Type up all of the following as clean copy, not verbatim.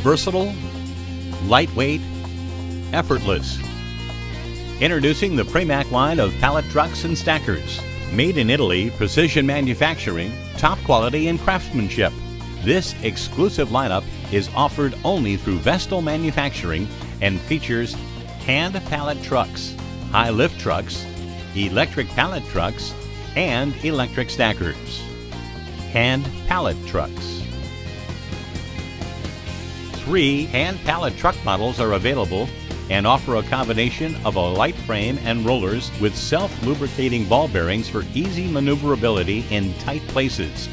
Versatile, lightweight, effortless. Introducing the PRAMAC line of pallet trucks and stackers. Made in Italy, precision manufacturing, top quality and craftsmanship. This exclusive lineup is offered only through Vestil Manufacturing and features hand pallet trucks, high lift trucks, electric pallet trucks, and electric stackers. Hand pallet trucks. 3 hand pallet truck models are available and offer a combination of a light frame and rollers with self-lubricating ball bearings for easy maneuverability in tight places.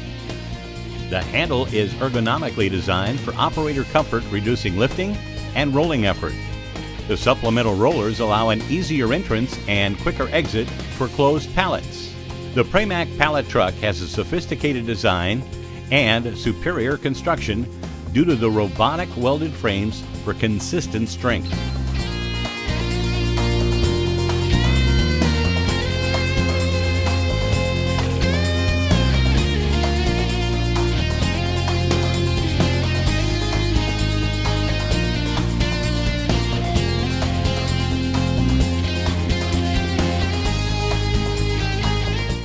The handle is ergonomically designed for operator comfort, reducing lifting and rolling effort. The supplemental rollers allow an easier entrance and quicker exit for closed pallets. The PRAMAC pallet truck has a sophisticated design and superior construction due to the robotic welded frames for consistent strength.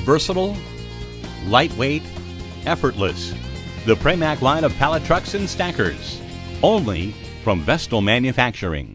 Versatile, lightweight, effortless. The PRAMAC line of pallet trucks and stackers, only from Vestil Manufacturing.